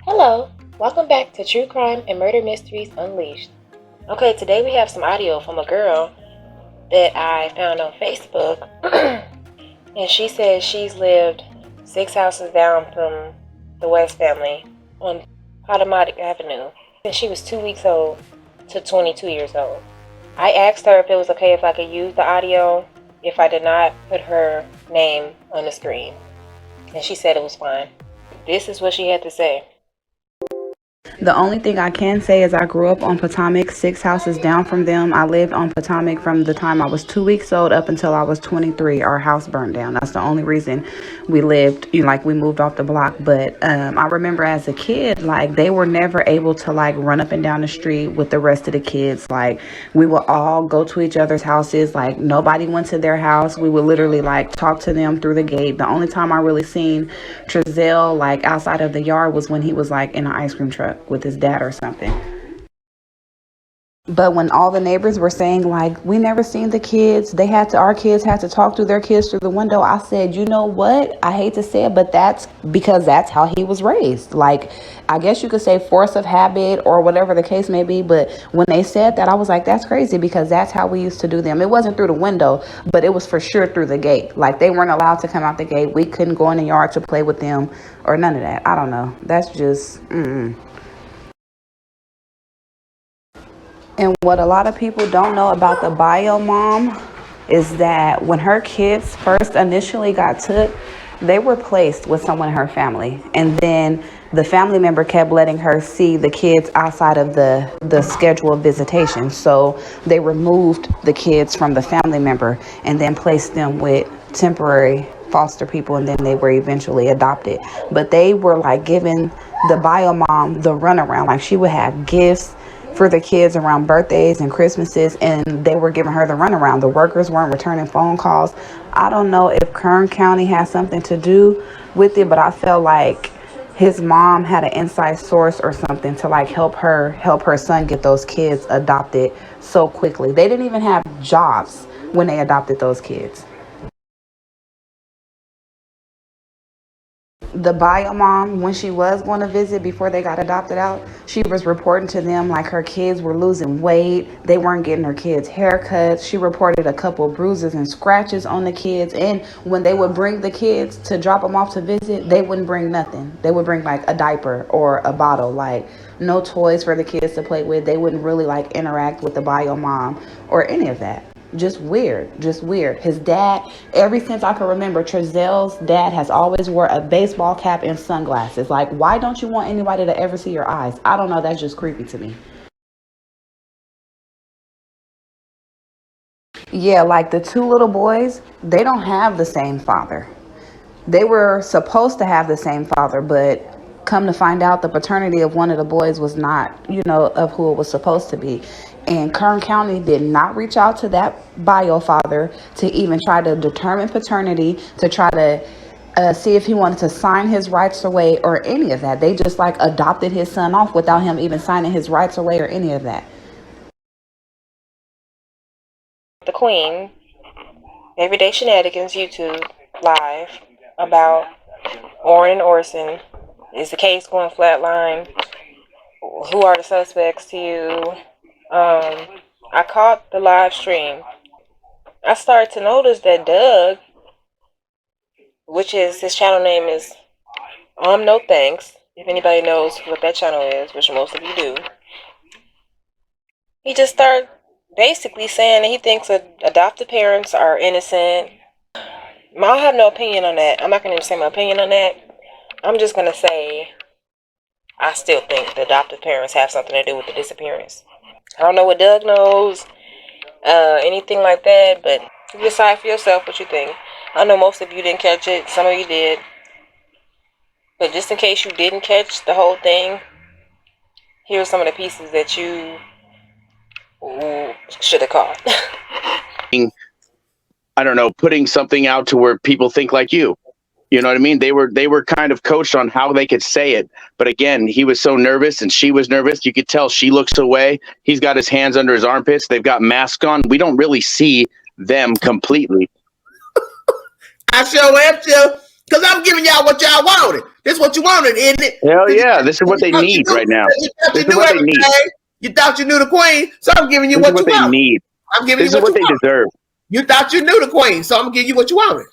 Hello, welcome back to True Crime and Murder Mysteries Unleashed. Okay, today we have some audio from a girl that I found on Facebook, and she says she's lived 6 houses down from the West family on Potomac Avenue since she was 2 weeks old to 22 years old. I asked her if it was okay if I could use the audio if I did not put her name on the screen, and she said it was fine. This is what she had to say. The only thing I can say is I grew up on Potomac, 6 houses down from them. I lived on Potomac from the time I was 2 weeks old up until I was 23. Our house burned down. That's the only reason we lived, we moved off the block. But I remember as a kid, they were never able to, run up and down the street with the rest of the kids. We would all go to each other's houses. Nobody went to their house. We would literally, talk to them through the gate. The only time I really seen Trezell, outside of the yard was when he was, in an ice cream truck with his dad or something. But when all the neighbors were saying we never seen the kids, our kids had to talk to their kids through the window, I said, you know what, I hate to say it, but that's because that's how he was raised. I guess you could say force of habit or whatever the case may be, but when they said that, I was like, that's crazy, because that's how we used to do them. It wasn't through the window, but it was for sure through the gate. They weren't allowed to come out the gate. We couldn't go in the yard to play with them or none of that. I don't know, that's just And what a lot of people don't know about the bio mom is that when her kids first initially got took, they were placed with someone in her family. And then the family member kept letting her see the kids outside of the scheduled visitation. So they removed the kids from the family member and then placed them with temporary foster people, and then they were eventually adopted. But they were giving the bio mom the runaround. She would have gifts for the kids around birthdays and Christmases, and they were giving her the runaround. The workers weren't returning phone calls. I don't know if Kern County has something to do with it, but I felt like his mom had an inside source or something to help her son get those kids adopted so quickly. They didn't even have jobs when they adopted those kids. The bio mom, when she was going to visit before they got adopted out, she was reporting to them her kids were losing weight. They weren't getting her kids haircuts. She reported a couple of bruises and scratches on the kids. And when they would bring the kids to drop them off to visit, they wouldn't bring nothing. They would bring a diaper or a bottle, no toys for the kids to play with. They wouldn't really interact with the bio mom or any of that. Just weird. His dad, ever since I can remember, Trezell'S dad has always wore a baseball cap and sunglasses. Why don't you want anybody to ever see your eyes? I don't know. That's just creepy to me. Yeah, the two little boys, they don't have the same father. They were supposed to have the same father, but come to find out, the paternity of one of the boys was not, of who it was supposed to be. And Kern County did not reach out to that bio father to even try to determine paternity, to try to see if he wanted to sign his rights away or any of that. They just adopted his son off without him even signing his rights away or any of that. The Queen, Everyday Shenanigans YouTube live about Warren and Orson. Is the case going flatline? Who are the suspects to you? I caught the live stream. I started to notice that Doug, which is his channel name is No Thanks, if anybody knows what that channel is, which most of you do, he just started basically saying that he thinks that adopted parents are innocent. I have no opinion on that. I'm not going to say my opinion on that. I'm just going to say I still think the adoptive parents have something to do with the disappearance. I don't know what Doug knows, anything like that, but you decide for yourself what you think. I know most of you didn't catch it. Some of you did. But just in case you didn't catch the whole thing, here are some of the pieces that you should have caught. I don't know, putting something out to where people think like you. You know what I mean? They were kind of coached on how they could say it. But again, he was so nervous and she was nervous. You could tell she looks away. He's got his hands under his armpits. They've got masks on. We don't really see them completely. I sure am too. Because I'm giving y'all what y'all wanted. This is what you wanted, isn't it? Hell yeah, this is what they need right now. This is what they need. You thought you knew the queen, so I'm giving you what you they want. need. I'm giving you what they deserve. You thought you knew the queen, so I'm gonna give you what you wanted.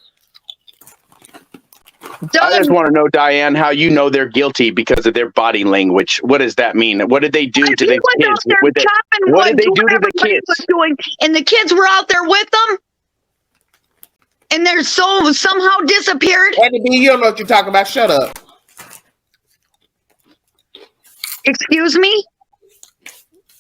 I just want to know, Diane, how you know they're guilty because of their body language. What does that mean? What did they do to the kids? What did they do to the kids? And the kids were out there with them, and their soul somehow disappeared. Eddie B, you don't know what you're talking about. Shut up. Excuse me?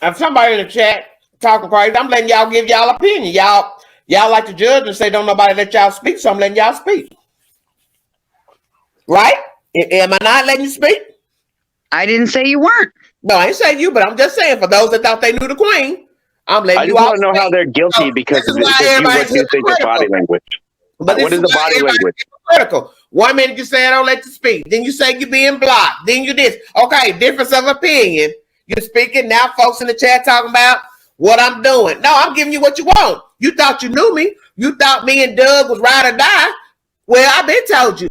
If somebody in the chat talking crazy, I'm letting y'all give y'all opinion. Y'all like to judge and say don't nobody let y'all speak, so I'm letting y'all speak. Right? Am I not letting you speak? I didn't say you weren't. No, I ain't saying you, but I'm just saying for those that thought they knew the queen, I'm letting you all. I just want to know how they're guilty because of what you think of body language. But what is the body language? Critical. 1 minute you say I don't let you speak, then you say you're being blocked, then you this. Okay, difference of opinion. You're speaking now, folks in the chat talking about what I'm doing. No, I'm giving you what you want. You thought you knew me. You thought me and Doug was ride or die. Well, I've been told you.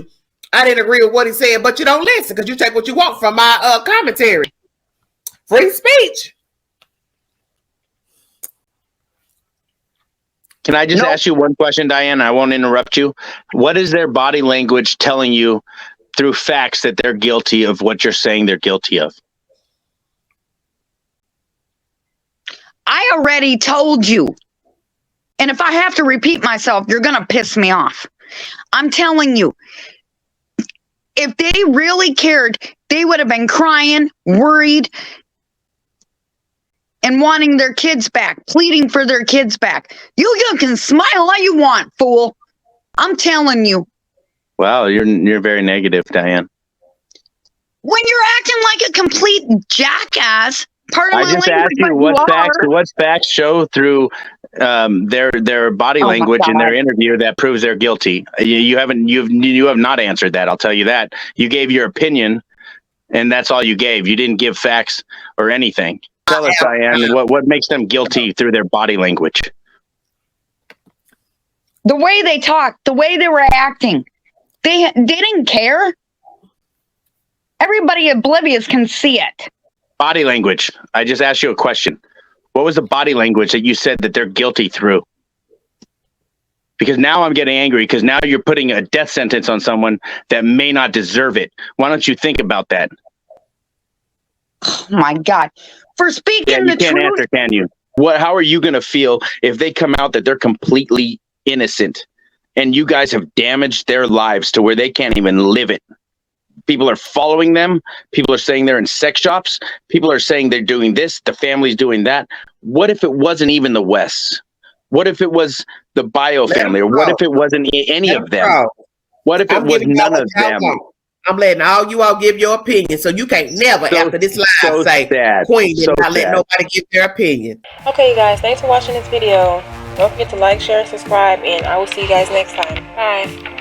I didn't agree with what he said, but you don't listen because you take what you want from my commentary. Free speech. Can I just ask you one question, Diane? I won't interrupt you. What is their body language telling you through facts that they're guilty of what you're saying they're guilty of? I already told you. And if I have to repeat myself, you're going to piss me off. I'm telling you. If they really cared, they would have been crying, worried, and wanting their kids back, pleading for their kids back. You can smile all you want, fool. I'm telling you. Wow, you're very negative, Diane. When you're acting like a complete jackass, pardon my language, I just asked you what facts show through their body language in their interview that proves they're guilty. You have not answered that. I'll tell you that. You gave your opinion, and that's all you gave. You didn't give facts or anything. Tell us, Diane, what makes them guilty through their body language? The way they talked, the way they were acting, they didn't care. Everybody oblivious can see it. Body language. I just asked you a question. What was the body language that you said that they're guilty through? Because now I'm getting angry because now you're putting a death sentence on someone that may not deserve it. Why don't you think about that? Oh my God. For speaking the truth. You can't answer, can you? How are you going to feel if they come out that they're completely innocent and you guys have damaged their lives to where they can't even live it? People are following them. People are saying they're in sex shops. People are saying they're doing this. The family's doing that. What if it wasn't even the Wests? What if it was the Bio family? Or what if it wasn't any of them? What if it was none of them? I'm letting all you all give your opinion, so you can't never after this live say Queen did not let nobody give their opinion. Okay, you guys, thanks for watching this video. Don't forget to like, share, and subscribe, and I will see you guys next time. Bye.